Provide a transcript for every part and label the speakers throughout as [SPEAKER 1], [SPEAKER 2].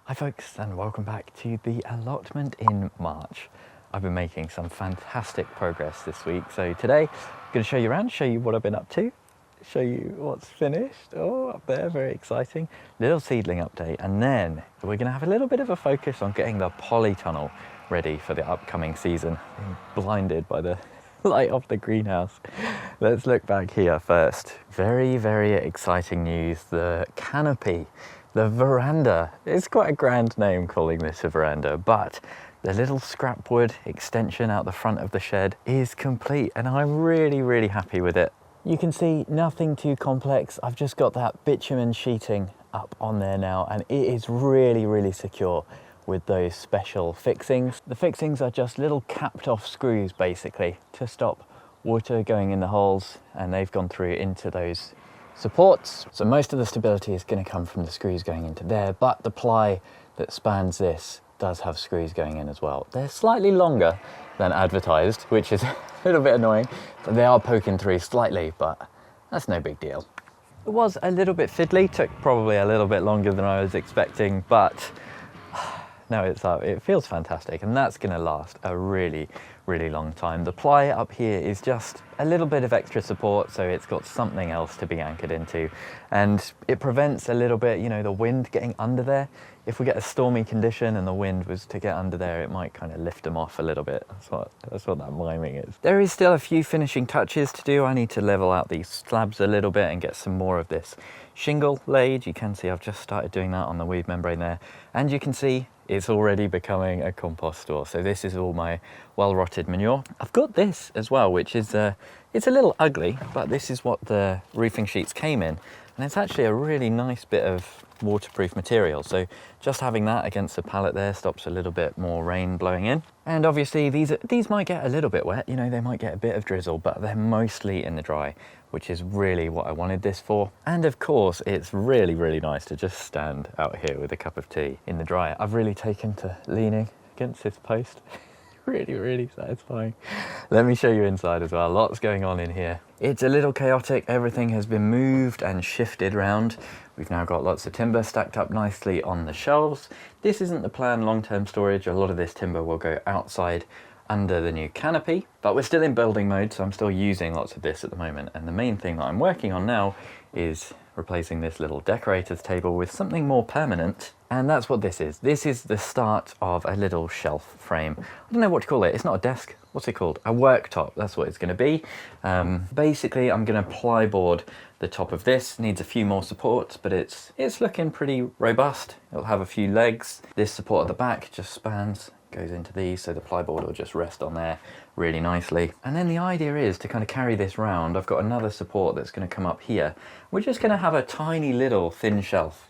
[SPEAKER 1] Hi folks, and welcome back to the allotment in March. I've been making some fantastic progress this week, so today I'm going to show you around, show you what I've been up to, show you what's finished. Oh, up there, very exciting. Little seedling update, and then we're going to have a little bit of a focus on getting the Polytunnel ready for the upcoming season. I'm blinded by the light of the greenhouse. Let's look back here first. Very, very exciting news. The canopy, the veranda. It's quite a grand name calling this a veranda, but the little scrap wood extension out the front of the shed is complete, and I'm really, really happy with it. You can see nothing too complex. I've just got that bitumen sheeting up on there now, and it is really, really secure with those special fixings. The fixings are just little capped off screws basically to stop water going in the holes, and they've gone through into those supports. So most of the stability is going to come from the screws going into there, but the ply that spans this does have screws going in as well. They're slightly longer than advertised, which is a little bit annoying. They are poking through slightly, but that's no big deal. It was a little bit fiddly, took probably a little bit longer than I was expecting, but now it's up. It feels fantastic, and that's going to last a really, really long time. The ply up here is just a little bit of extra support, so it's got something else to be anchored into, and it prevents a little bit, you know, the wind getting under there. If we get a stormy condition and the wind was to get under there, it might kind of lift them off a little bit. That's what that miming is. There is still a few finishing touches to do. I need to level out these slabs a little bit and get some more of this shingle laid. You can see I've just started doing that on the weed membrane there, and you can see it's already becoming a compost store. So this is all my well-rotted manure. I've got this as well, which is it's a little ugly, but this is what the roofing sheets came in, and it's actually a really nice bit of waterproof material. So just having that against the pallet there stops a little bit more rain blowing in. And obviously these might get a little bit wet, you know, they might get a bit of drizzle, but they're mostly in the dry, which is really what I wanted this for. And of course, it's really, really nice to just stand out here with a cup of tea in the dry. I've really taken to leaning against this post. Really, really satisfying. Let me show you inside as well. Lots going on in here. It's a little chaotic. Everything has been moved and shifted around. We've now got lots of timber stacked up nicely on the shelves. This isn't the planned long-term storage. A lot of this timber will go outside under the new canopy, but we're still in building mode, so I'm still using lots of this at the moment. And the main thing that I'm working on now is replacing this little decorator's table with something more permanent, and that's what this is. This is the start of a little shelf frame. I don't know what to call it. It's not a desk. What's it called? A worktop. That's what it's going to be. Basically, I'm going to plyboard the top of this. Needs a few more supports, but it's looking pretty robust. It'll have a few legs. This support at the back just spans, goes into these, so the plyboard will just rest on there really nicely. And then the idea is to kind of carry this round. I've got another support that's going to come up here. We're just going to have a tiny little thin shelf.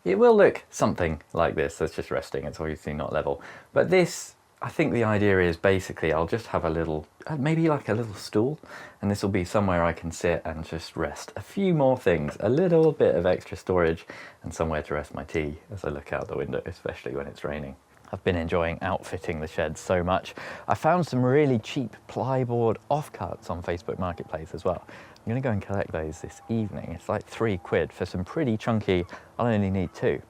[SPEAKER 1] It will look something like this. That's just resting. It's obviously not level. But this, I think the idea is basically I'll just have a little, maybe like a little stool, and this will be somewhere I can sit and just rest. A few more things, a little bit of extra storage, and somewhere to rest my tea as I look out the window, especially when it's raining. I've been enjoying outfitting the shed so much. I found some really cheap plyboard offcuts on Facebook Marketplace as well. I'm going to go and collect those this evening. It's like £3 for some pretty chunky, I'll only need 2,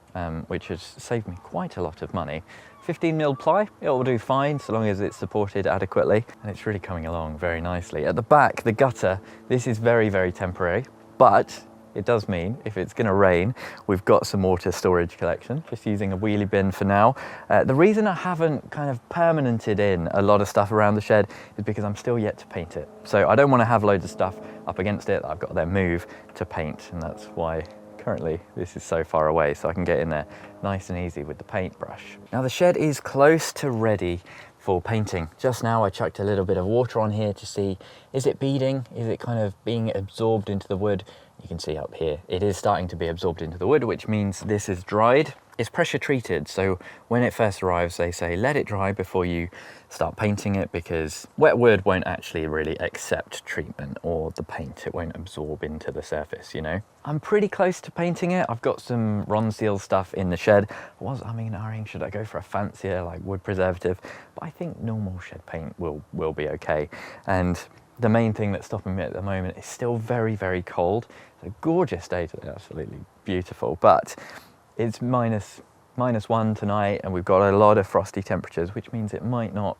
[SPEAKER 1] which has saved me quite a lot of money. 15mm ply, it will do fine so long as it's supported adequately, and it's really coming along very nicely. At the back, the gutter, this is very, very temporary, but it does mean if it's going to rain, we've got some water storage collection, just using a wheelie bin for now. The reason I haven't kind of permanented in a lot of stuff around the shed is because I'm still yet to paint it. So I don't want to have loads of stuff up against it that I've got to then move to paint, and that's why currently this is so far away, so I can get in there nice and easy with the paintbrush. Now the shed is close to ready for painting. Just now I chucked a little bit of water on here to see, is it beading? Is it kind of being absorbed into the wood? You can see up here, it is starting to be absorbed into the wood, which means this is dried. It's pressure treated, so when it first arrives, they say let it dry before you start painting it, because wet wood won't actually really accept treatment, or the paint, it won't absorb into the surface, you know. I'm pretty close to painting it. I've got some Ronseal stuff in the shed. I was umming, should I go for a fancier like wood preservative? But I think normal shed paint will be okay. And the main thing that's stopping me at the moment is still very, very cold. It's a gorgeous day today, absolutely beautiful, but it's minus -1 tonight, and we've got a lot of frosty temperatures, which means it might not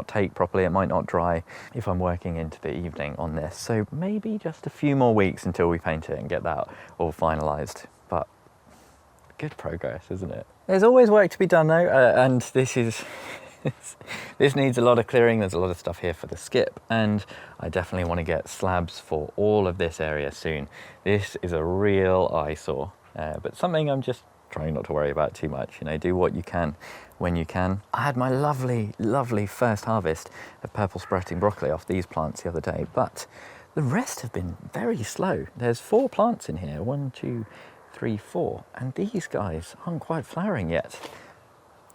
[SPEAKER 1] take properly, it might not dry if I'm working into the evening on this. So maybe just a few more weeks until we paint it and get that all finalised. But good progress, isn't it? There's always work to be done though, and this needs a lot of clearing. There's a lot of stuff here for the skip, and I definitely want to get slabs for all of this area soon. This is a real eyesore, but something I'm just trying not to worry about too much. You know, do what you can when you can. I had my lovely first harvest of purple sprouting broccoli off these plants the other day, but the rest have been very slow. There's 4 plants in here, 1, 2, 3, 4, and these guys aren't quite flowering yet.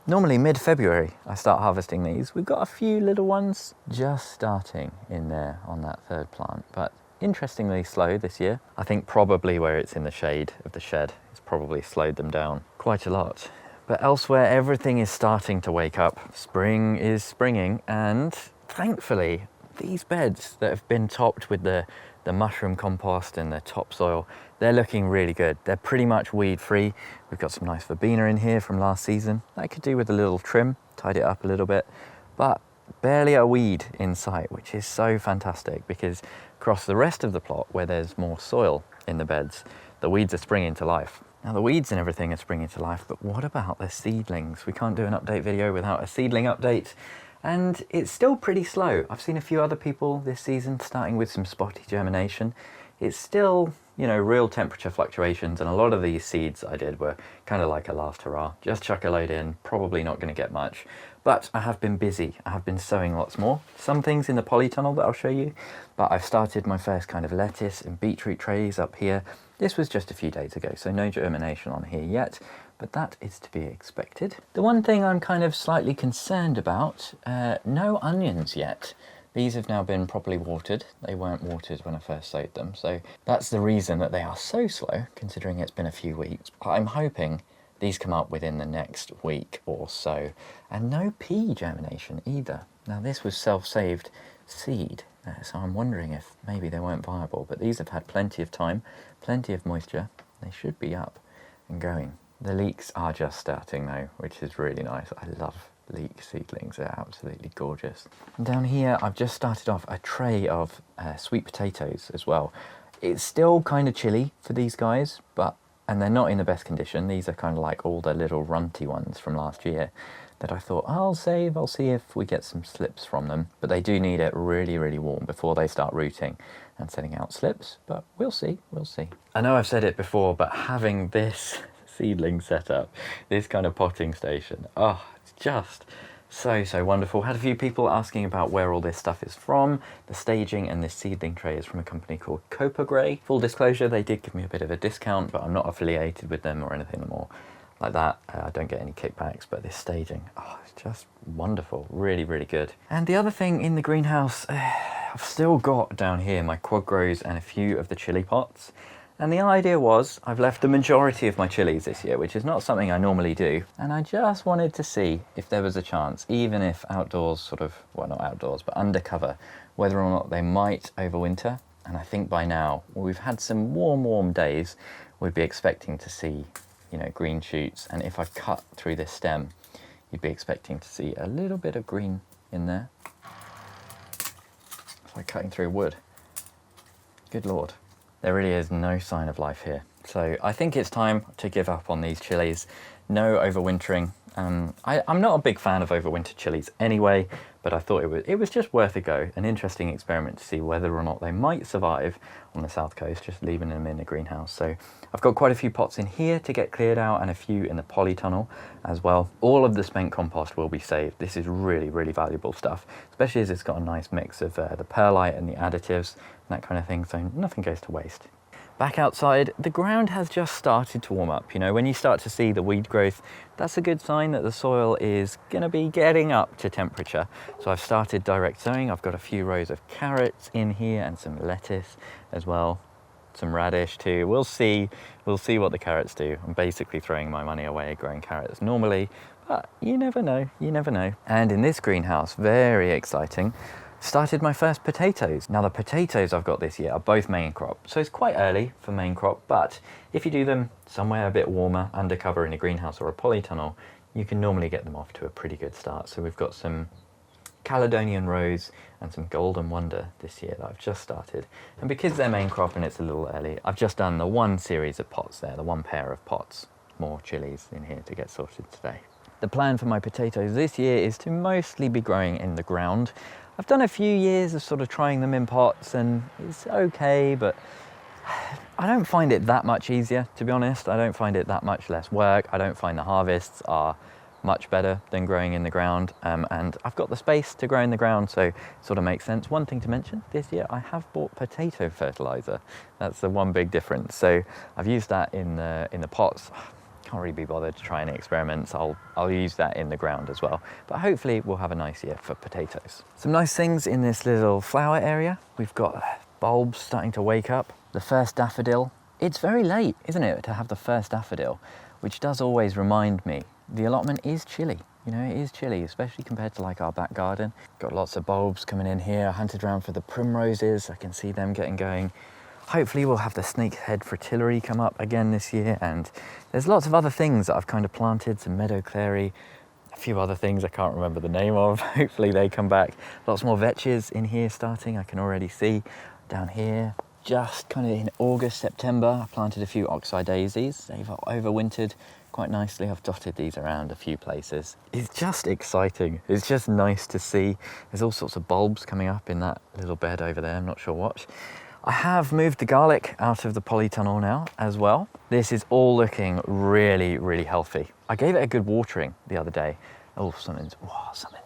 [SPEAKER 1] Normally mid-February I start harvesting these. We've got a few little ones just starting in there on that 3rd plant, but interestingly slow this year. I think probably where it's in the shade of the shed, it's probably slowed them down quite a lot. But elsewhere, everything is starting to wake up. Spring is springing, and thankfully, these beds that have been topped with the mushroom compost and the topsoil, they're looking really good. They're pretty much weed free. We've got some nice verbena in here from last season. I could do with a little trim, tidy it up a little bit, but barely a weed in sight, which is so fantastic, because across the rest of the plot where there's more soil in the beds, the weeds are springing to life. Now the weeds and everything are springing to life, but what about the seedlings? We can't do an update video without a seedling update. And it's still pretty slow. I've seen a few other people this season starting with some spotty germination. It's still, you know, real temperature fluctuations, and a lot of these seeds I did were kind of like a last hurrah. Just chuck a load in, probably not going to get much. But I have been busy. I have been sowing lots more. Some things in the polytunnel that I'll show you, but I've started my first kind of lettuce and beetroot trays up here. This was just a few days ago, so no germination on here yet, but that is to be expected. The one thing I'm kind of slightly concerned about, no onions yet. These have now been properly watered. They weren't watered when I first sowed them, so that's the reason that they are so slow, considering it's been a few weeks. I'm hoping these come up within the next week or so. And no pea germination either. Now this was self-saved seed, so I'm wondering if maybe they weren't viable, but these have had plenty of time, plenty of moisture. They should be up and going. The leeks are just starting though, which is really nice. I love leek seedlings, they're absolutely gorgeous. And down here I've just started off a tray of sweet potatoes as well. It's still kind of chilly for these guys, and they're not in the best condition. These are kind of like all the little runty ones from last year that I thought I'll save. I'll see if we get some slips from them, but they do need it really warm before they start rooting and setting out slips, but we'll see. I know I've said it before, but having this seedling set up, this kind of potting station, it's just so wonderful. Had a few people asking about where all this stuff is from. The staging and this seedling tray is from a company called Copper Grey. Full disclosure, they did give me a bit of a discount, but I'm not affiliated with them or anything more like that. I don't get any kickbacks, but this staging, it's just wonderful. Really good. And the other thing in the greenhouse, I've still got down here my quad grows and a few of the chili pots. And the idea was, I've left the majority of my chilies this year, which is not something I normally do. And I just wanted to see if there was a chance, even if outdoors not outdoors, but undercover, whether or not they might overwinter. And I think by now, we've had some warm days, we'd be expecting to see, green shoots. And if I cut through this stem, you'd be expecting to see a little bit of green in there. It's like cutting through wood. Good Lord. There really is no sign of life here. So I think it's time to give up on these chilies. No overwintering. I'm not a big fan of overwinter chilies anyway, but I thought it was just worth a go. An interesting experiment to see whether or not they might survive on the south coast, just leaving them in the greenhouse. So I've got quite a few pots in here to get cleared out and a few in the polytunnel as well. All of the spent compost will be saved. This is really valuable stuff, especially as it's got a nice mix of the perlite and the additives and that kind of thing, so nothing goes to waste. Back outside, the ground has just started to warm up. When you start to see the weed growth, that's a good sign that the soil is going to be getting up to temperature. So I've started direct sowing. I've got a few rows of carrots in here and some lettuce as well, some radish too. We'll see what the carrots do. I'm basically throwing my money away growing carrots normally, but you never know. And in this greenhouse, very exciting, started my first potatoes. Now the potatoes I've got this year are both main crop, so it's quite early for main crop, but if you do them somewhere a bit warmer, undercover in a greenhouse or a polytunnel, you can normally get them off to a pretty good start. So we've got some Caledonian Rose and some Golden Wonder this year that I've just started. And because they're main crop and it's a little early, I've just done the one series of pots there, the one pair of pots. More chilies in here to get sorted today. The plan for my potatoes this year is to mostly be growing in the ground. I've done a few years of sort of trying them in pots and it's okay, but I don't find it that much easier, to be honest. I don't find it that much less work. I don't find the harvests are much better than growing in the ground, and I've got the space to grow in the ground, so it sort of makes sense. One thing to mention, this year I have bought potato fertilizer. That's the one big difference. So I've used that in the pots. Can't really be bothered to try any experiments. I'll use that in the ground as well. But hopefully we'll have a nice year for potatoes. Some nice things in this little flower area. We've got bulbs starting to wake up. The first daffodil. It's very late, isn't it, to have the first daffodil, which does always remind me the allotment is chilly. You know, it is chilly, especially compared to like our back garden. Got lots of bulbs coming in here. I hunted around for the primroses. I can see them getting going. Hopefully we'll have the snakehead fritillary come up again this year, and there's lots of other things that I've kind of planted, some meadow clary, a few other things I can't remember the name of. Hopefully they come back. Lots more vetches in here starting, I can already see. Down here, just kind of in August, September, I planted a few oxeye daisies. They've overwintered quite nicely. I've dotted these around a few places. It's just exciting. It's just nice to see. There's all sorts of bulbs coming up in that little bed over there. I'm not sure what. I have moved the garlic out of the polytunnel now as well. This is all looking really, really healthy. I gave it a good watering the other day. Oh, something's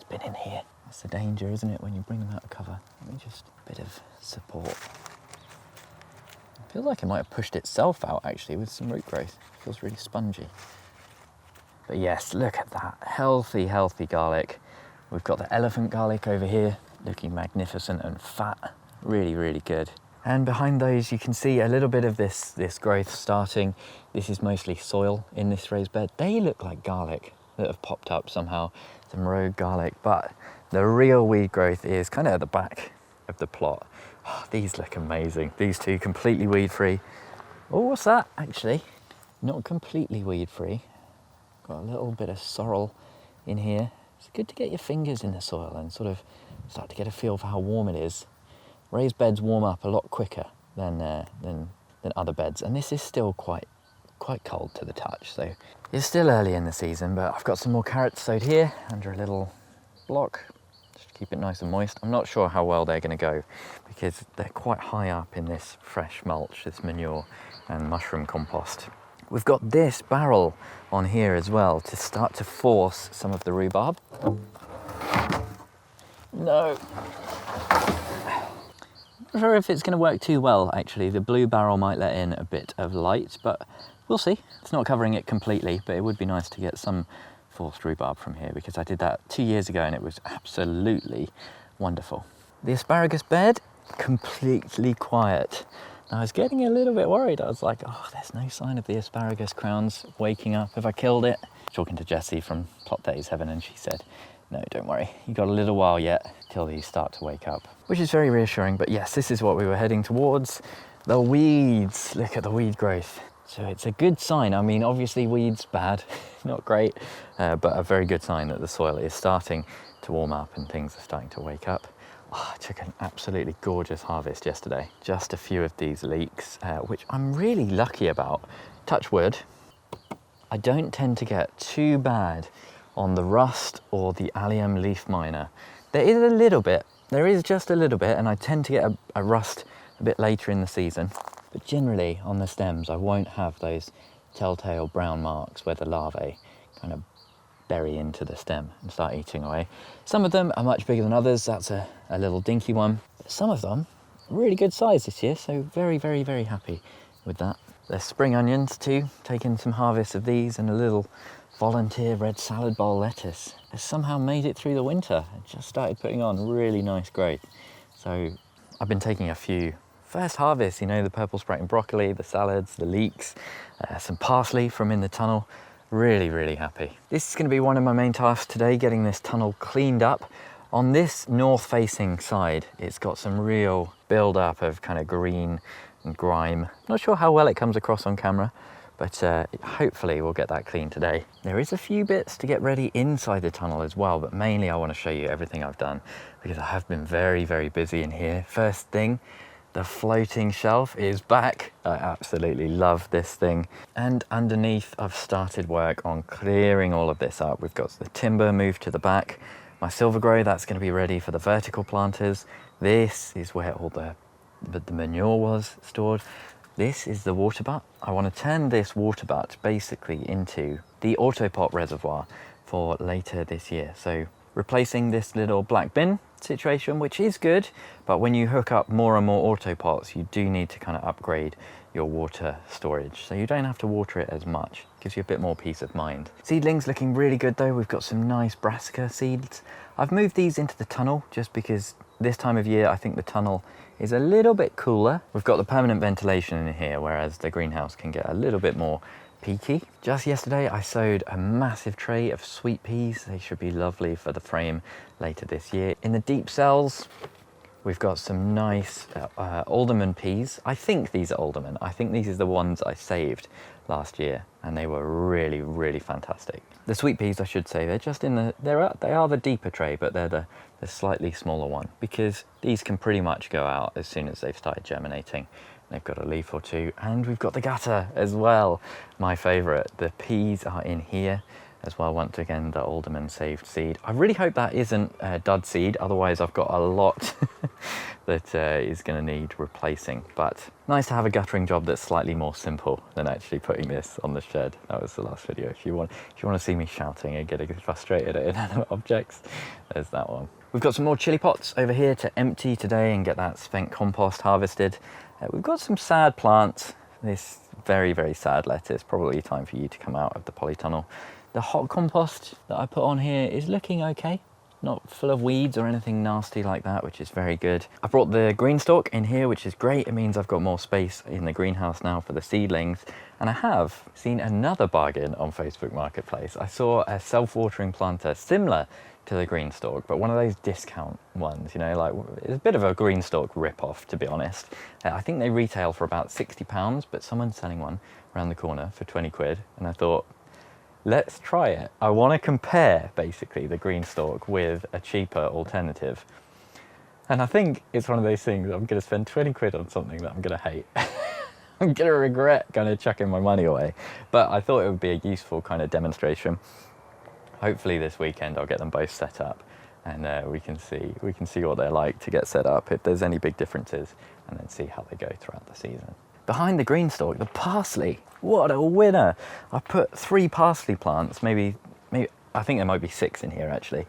[SPEAKER 1] been in here. That's the danger, isn't it, when you bring them out of cover? Let me just, a bit of support. It feels like it might have pushed itself out actually with some root growth. It feels really spongy. But yes, look at that, healthy, healthy garlic. We've got the elephant garlic over here, looking magnificent and fat, really, really good. And behind those you can see a little bit of this growth starting. This is mostly soil in this raised bed. They look like garlic that have popped up somehow, some rogue garlic, but the real weed growth is kind of at the back of the plot. Oh, these look amazing. These two completely weed free. Oh, what's that actually? Not completely weed free. Got a little bit of sorrel in here. It's good to get your fingers in the soil and sort of start to get a feel for how warm it is. Raised beds warm up a lot quicker than other beds, and this is still quite cold to the touch. So it's still early in the season, but I've got some more carrots sowed here under a little block. Just keep it nice and moist. I'm not sure how well they're going to go because they're quite high up in this fresh mulch, this manure and mushroom compost. We've got this barrel on here as well to start to force some of the rhubarb. No. I'm not sure if it's going to work too well actually. The blue barrel might let in a bit of light, but we'll see. It's not covering it completely, but it would be nice to get some forced rhubarb from here because I did that 2 years ago and it was absolutely wonderful. The asparagus bed, completely quiet. I was getting a little bit worried. I was like, oh, there's no sign of the asparagus crowns waking up. Have I killed it? Talking to Jessie from Plot Days Heaven, and she said, no, don't worry. You got a little while yet till these start to wake up, which is very reassuring. But yes, this is what we were heading towards. The weeds, look at the weed growth. So it's a good sign. I mean, obviously weeds bad, not great, but a very good sign that the soil is starting to warm up and things are starting to wake up. Oh, I took an absolutely gorgeous harvest yesterday. Just a few of these leeks, which I'm really lucky about. Touch wood. I don't tend to get too bad on the rust or the allium leaf miner. There is just a little bit, and I tend to get a rust a bit later in the season. But generally on the stems, I won't have those telltale brown marks where the larvae kind of bury into the stem and start eating away. Some of them are much bigger than others. That's a little dinky one. But some of them really good size this year, so very, very, very happy with that. There's spring onions too, taking some harvests of these, and a little volunteer red salad bowl lettuce. Has somehow made it through the winter. It just started putting on really nice growth. So I've been taking a few first harvests, you know, the purple sprouting broccoli, the salads, the leeks, some parsley from in the tunnel. Really, really happy. This is going to be one of my main tasks today, getting this tunnel cleaned up. On this north-facing side, it's got some real build-up of kind of green and grime. Not sure how well it comes across on camera, but hopefully we'll get that clean today. There is a few bits to get ready inside the tunnel as well, but mainly I want to show you everything I've done because I have been very, very busy in here. First thing, the floating shelf is back. I absolutely love this thing. And underneath, I've started work on clearing all of this up. We've got the timber moved to the back. My silver grow, that's going to be ready for the vertical planters. This is where all the manure was stored. This is the water butt. I want to turn this water butt basically into the autopot reservoir for later this year. So replacing this little black bin situation, which is good, but when you hook up more and more autopots, you do need to kind of upgrade your water storage. So you don't have to water it as much. Gives you a bit more peace of mind. Seedlings looking really good though. We've got some nice brassica seeds. I've moved these into the tunnel just because this time of year, I think the tunnel is a little bit cooler. We've got the permanent ventilation in here, whereas the greenhouse can get a little bit more peaky. Just yesterday, I sowed a massive tray of sweet peas. They should be lovely for the frame later this year. In the deep cells, we've got some nice alderman peas. I think these are alderman. I think these are the ones I saved last year, and they were really, really fantastic. The sweet peas, I should say, they're just in the, they are the deeper tray, but they're the slightly smaller one, because these can pretty much go out as soon as they've started germinating. They've got a leaf or two, and we've got the gutter as well. My favorite. The peas are in here as well. Once again, the alderman saved seed. I really hope that isn't dud seed, otherwise I've got a lot that is going to need replacing. But nice to have a guttering job that's slightly more simple than actually putting this on the shed. That was the last video. If you want to see me shouting and getting frustrated at inanimate objects, there's that one. We've got some more chili pots over here to empty today and get that spent compost harvested. We've got some sad plants. This very, very sad lettuce. Probably time for you to come out of the polytunnel. The hot compost that I put on here is looking okay. Not full of weeds or anything nasty like that, which is very good. I brought the green stalk in here, which is great. It means I've got more space in the greenhouse now for the seedlings. And I have seen another bargain on Facebook Marketplace. I saw a self-watering planter similar to the green stalk, but one of those discount ones, you know, like it's a bit of a green stalk rip-off, to be honest. I think they retail for about £60, but someone's selling one around the corner for 20 quid. And I thought, let's try it. I want to compare basically the green stalk with a cheaper alternative. And I think it's one of those things, I'm going to spend 20 quid on something that I'm going to hate. I'm going to regret kind of chucking my money away. But I thought it would be a useful kind of demonstration. Hopefully this weekend I'll get them both set up, and we can see what they're like to get set up, if there's any big differences, and then see how they go throughout the season. Behind the green stalk, the parsley. What a winner! I put 3 parsley plants, maybe I think there might be 6 in here actually,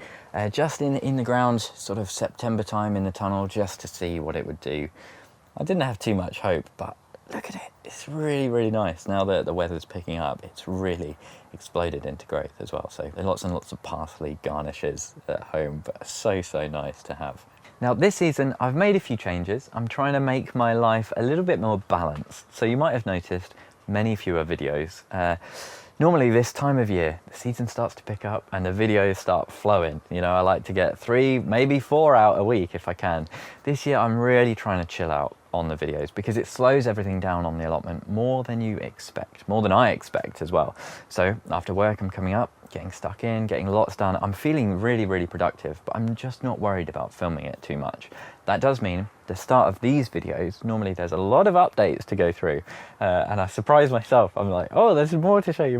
[SPEAKER 1] just in the ground, sort of September time in the tunnel, just to see what it would do. I didn't have too much hope, but look at it. It's really, really nice. Now that the weather's picking up, it's really exploded into growth as well. So there are lots and lots of parsley garnishes at home, but so nice to have. Now this season, I've made a few changes. I'm trying to make my life a little bit more balanced. So you might have noticed many fewer videos. Normally this time of year, the season starts to pick up and the videos start flowing. You know, I like to get 3, maybe 4 out a week if I can. This year, I'm really trying to chill out on the videos because it slows everything down on the allotment more than you expect, more than I expect as well. So after work, I'm coming up, getting stuck in, getting lots done. I'm feeling really, really productive, but I'm just not worried about filming it too much. That does mean the start of these videos, normally there's a lot of updates to go through, and I surprise myself. I'm like, oh, there's more to show you.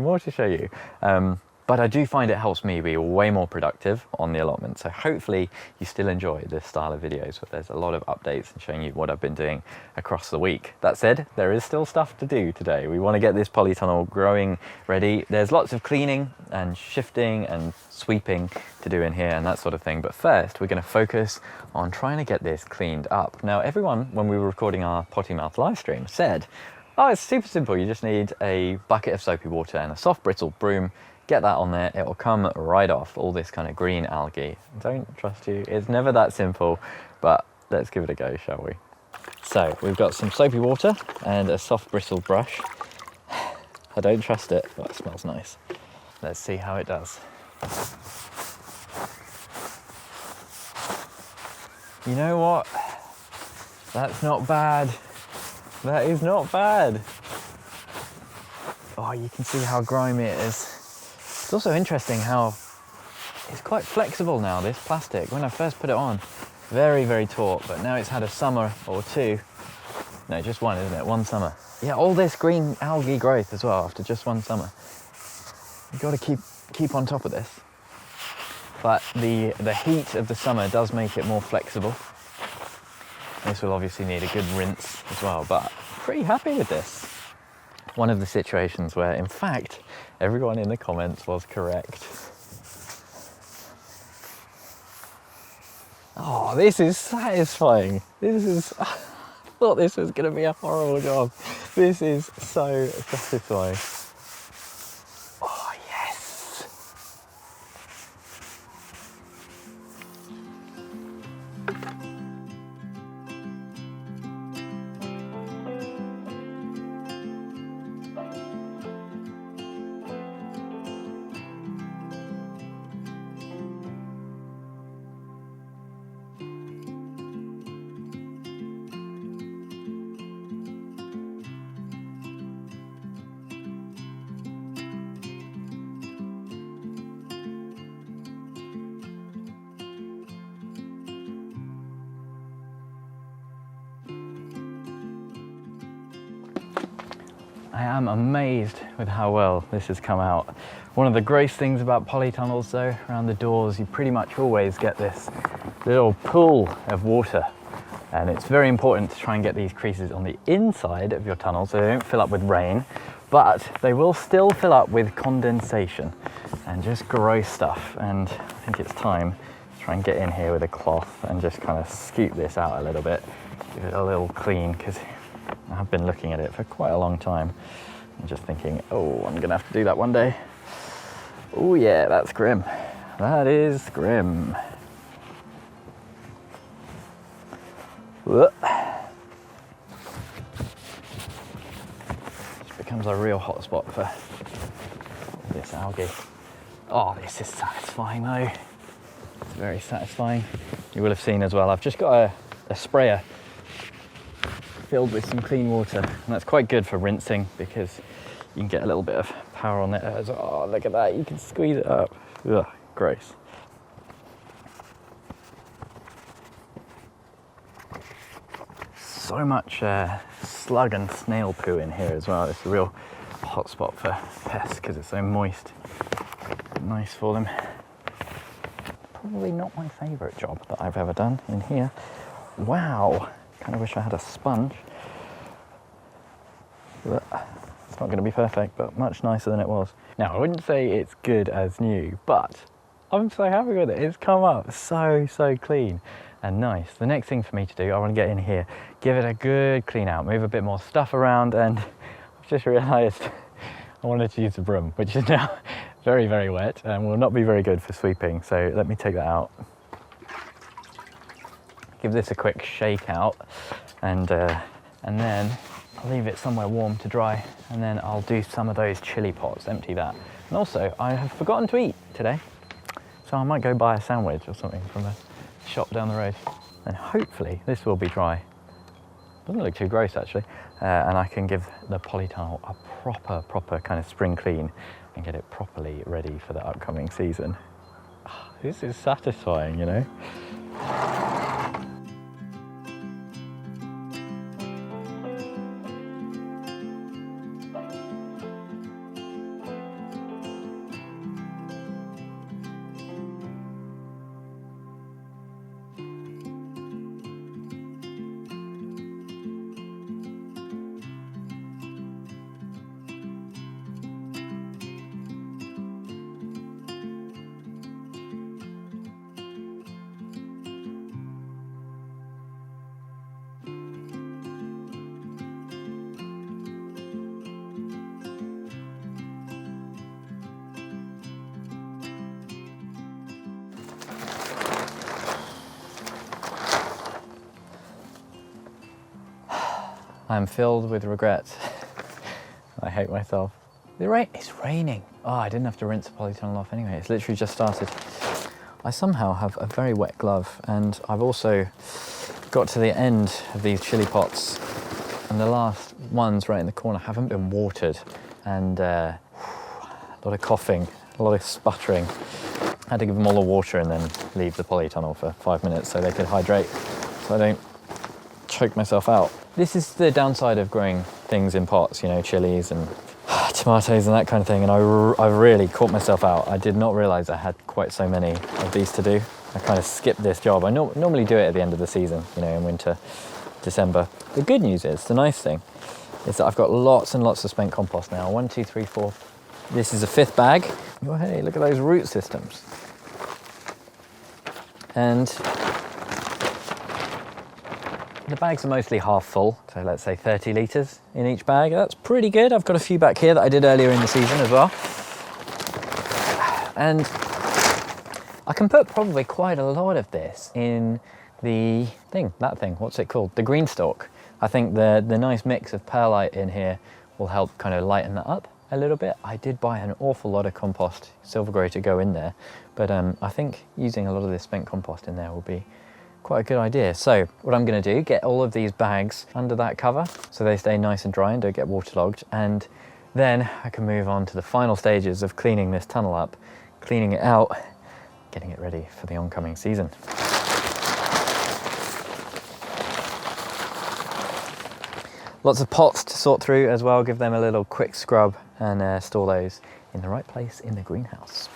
[SPEAKER 1] But I do find it helps me be way more productive on the allotment. So hopefully you still enjoy this style of videos where there's a lot of updates and showing you what I've been doing across the week. That said, there is still stuff to do today. We want to get this polytunnel growing ready. There's lots of cleaning and shifting and sweeping to do in here and that sort of thing. But first, we're going to focus on trying to get this cleaned up. Now, everyone, when we were recording our Potty Mouth live stream, said, oh, it's super simple. You just need a bucket of soapy water and a soft brittle broom. Get that on there, it will come right off, all this kind of green algae. Don't trust you, it's never that simple, but let's give it a go, shall we? So, we've got some soapy water and a soft bristle brush. I don't trust it, but it smells nice. Let's see how it does. You know what? That's not bad. That is not bad. Oh, you can see how grimy it is. It's also interesting how it's quite flexible now, this plastic. When I first put it on, very, very taut, but now it's had a summer or two. No, just one, isn't it? One summer. Yeah, all this green algae growth as well after just one summer. You've got to keep on top of this. But the heat of the summer does make it more flexible. This will obviously need a good rinse as well, but pretty happy with this. One of the situations where, in fact, everyone in the comments was correct. Oh, this is satisfying. I thought this was going to be a horrible job. This is so satisfying. Oh, yes. I am amazed with how well this has come out. One of the gross things about polytunnels though, around the doors, you pretty much always get this little pool of water. And it's very important to try and get these creases on the inside of your tunnel so they don't fill up with rain, but they will still fill up with condensation and just gross stuff. And I think it's time to try and get in here with a cloth and just kind of scoop this out a little bit, give it a little clean, because I've been looking at it for quite a long time and just thinking, oh, I'm gonna have to do that one day. Oh yeah, that's grim. That is grim. This becomes a real hot spot for this algae. Oh, this is satisfying though. It's very satisfying. You will have seen as well, I've just got a sprayer filled with some clean water, and that's quite good for rinsing because you can get a little bit of power on it. Oh, look at that, you can squeeze it up. Ugh, gross. So much slug and snail poo in here as well. It's a real hot spot for pests because it's so moist. Nice for them. Probably not my favourite job that I've ever done in here. Wow. Kind of wish I had a sponge. But it's not going to be perfect, but much nicer than it was. Now, I wouldn't say it's good as new, but I'm so happy with it. It's come up so clean and nice. The next thing for me to do, I want to get in here, give it a good clean out, move a bit more stuff around, and I've just realised I wanted to use a broom, which is now very wet and will not be very good for sweeping. So let me take that out. Give this a quick shake out, and then I'll leave it somewhere warm to dry, and then I'll do some of those chili pots, empty that. And also, I have forgotten to eat today, so I might go buy a sandwich or something from a shop down the road. And hopefully this will be dry. Doesn't look too gross actually, and I can give the polytunnel a proper kind of spring clean and get it properly ready for the upcoming season. This is satisfying, you know. I'm filled with regret. I hate myself. It's raining. Oh, I didn't have to rinse the polytunnel off anyway. It's literally just started. I somehow have a very wet glove, and I've also got to the end of these chili pots, and the last ones right in the corner haven't been watered, and a lot of coughing, a lot of sputtering. I had to give them all the water and then leave the polytunnel for 5 minutes so they could hydrate, so I don't choke myself out. This is the downside of growing things in pots, you know, chilies and tomatoes and that kind of thing, and I've really caught myself out. I did not realise I had quite so many of these to do. I kind of skipped this job. I normally do it at the end of the season, you know, in winter, December. The good news is, the nice thing, is that I've got lots and lots of spent compost now. 1, 2, 3, 4. This is a 5th bag. Oh, hey, look at those root systems. And the bags are mostly half full, so let's say 30 litres in each bag. That's pretty good. I've got a few back here that I did earlier in the season as well. And I can put probably quite a lot of this in the what's it called? The green stalk. I think the nice mix of perlite in here will help kind of lighten that up a little bit. I did buy an awful lot of compost, silver grey, to go in there, but I think using a lot of this spent compost in there will be quite a good idea. So what I'm going to do, get all of these bags under that cover so they stay nice and dry and don't get waterlogged, and then I can move on to the final stages of cleaning this tunnel up, cleaning it out, getting it ready for the oncoming season. Lots of pots to sort through as well, give them a little quick scrub and store those in the right place in the greenhouse.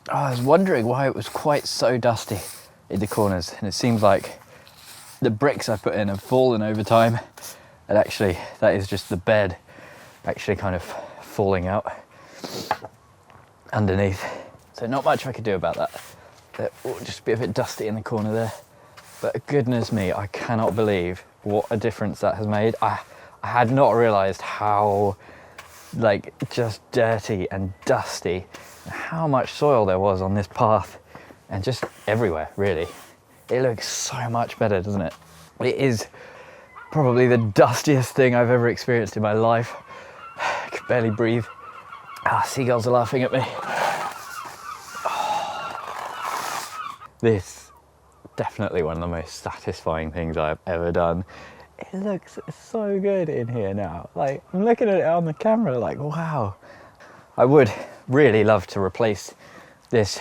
[SPEAKER 1] I was wondering why it was quite so dusty in the corners, and it seems like the bricks I put in have fallen over time, and actually that is just the bed actually kind of falling out underneath. So not much I could do about that. It will just be a bit dusty in the corner there, but goodness me, I cannot believe what a difference that has made. I had not realised how just dirty and dusty, how much soil there was on this path and just everywhere, really. It looks so much better, doesn't it? It is probably the dustiest thing I've ever experienced in my life. I could barely breathe. Seagulls are laughing at me. This definitely one of the most satisfying things I've ever done. It looks so good in here now. I'm looking at it on the camera wow. I would really love to replace this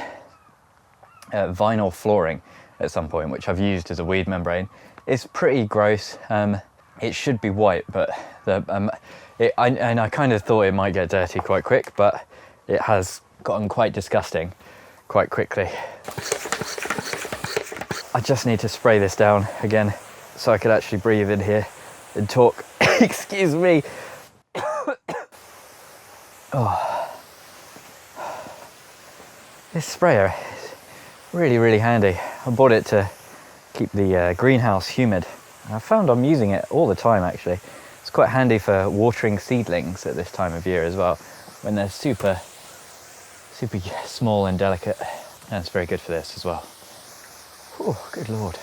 [SPEAKER 1] vinyl flooring at some point, which I've used as a weed membrane. It's pretty gross. It should be white, but I kind of thought it might get dirty quite quick, but it has gotten quite disgusting quite quickly. I just need to spray this down again so I could actually breathe in here and talk. Excuse me. This sprayer is really, really handy. I bought it to keep the greenhouse humid. I found I'm using it all the time, actually. It's quite handy for watering seedlings at this time of year as well, when they're super small and delicate. And it's very good for this as well. Oh, good Lord.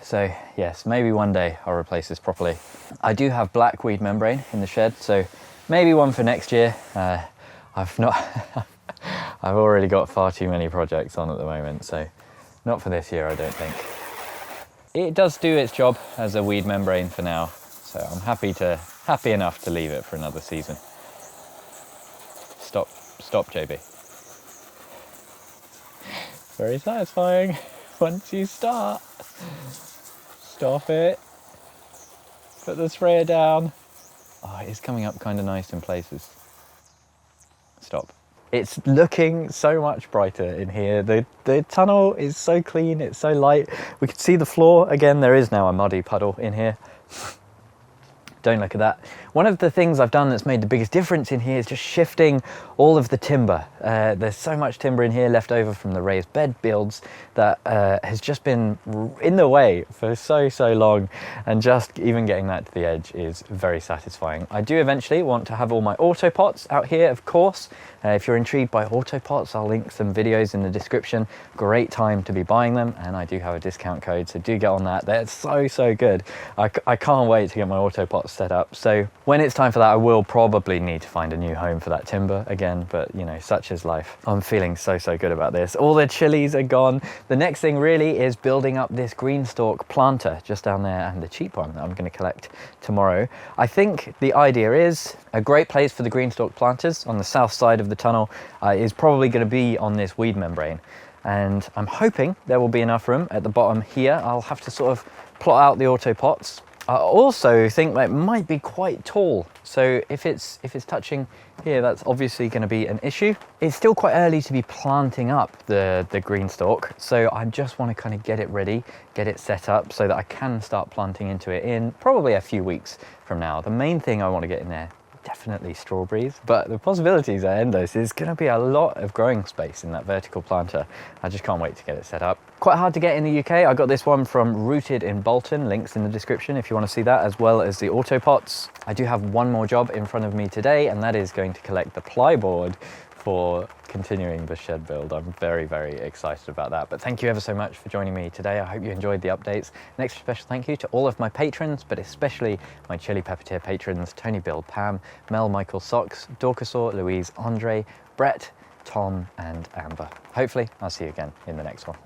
[SPEAKER 1] So yes, maybe one day I'll replace this properly. I do have black weed membrane in the shed, so maybe one for next year. I've already got far too many projects on at the moment, so not for this year, I don't think. It does do its job as a weed membrane for now, so I'm happy enough to leave it for another season. Stop, JB. Very satisfying once you start. Stop it. Put the sprayer down. Oh, it's coming up kind of nice in places. Stop. It's looking so much brighter in here. The tunnel is so clean, it's so light. We can see the floor. Again, there is now a muddy puddle in here. Don't look at that. One of the things I've done that's made the biggest difference in here is just shifting all of the timber. There's so much timber in here left over from the raised bed builds that has just been in the way for so long, and just even getting that to the edge is very satisfying. I do eventually want to have all my auto pots out here, of course. If you're intrigued by auto pots, I'll link some videos in the description. Great time to be buying them, and I do have a discount code, so do get on that. They're so good. I can't wait to get my auto pots set up. So when it's time for that, I will probably need to find a new home for that timber again, but you know, such is life. I'm feeling so good about this. All the chilies are gone. The next thing really is building up this green stalk planter just down there, and the cheap one that I'm going to collect tomorrow. I think the idea is a great place for the green stalk planters on the south side of the tunnel is probably going to be on this weed membrane, and I'm hoping there will be enough room at the bottom here. I'll have to sort of plot out the auto pots. I also think that it might be quite tall, so if it's touching here, that's obviously going to be an issue. It's still quite early to be planting up the green stalk, so I just want to kind of get it ready, get it set up so that I can start planting into it in probably a few weeks from now. The main thing I want to get in there, definitely strawberries, but the possibilities are endless. There's going to be a lot of growing space in that vertical planter. I just can't wait to get it set up. Quite hard to get in the UK. I got this one from Rooted in Bolton, links in the description if you want to see that, as well as the auto pots. I do have one more job in front of me today, and that is going to collect the plyboard for continuing the shed build. I'm very excited about that. But thank you ever so much for joining me today. I hope you enjoyed the updates. An extra special thank you to all of my patrons, but especially my Chili Pepper tier patrons: Tony, Bill, Pam, Mel, Michael, Socks, Dorcasaur, Louise, Andre, Brett, Tom and Amber. Hopefully I'll see you again in the next one.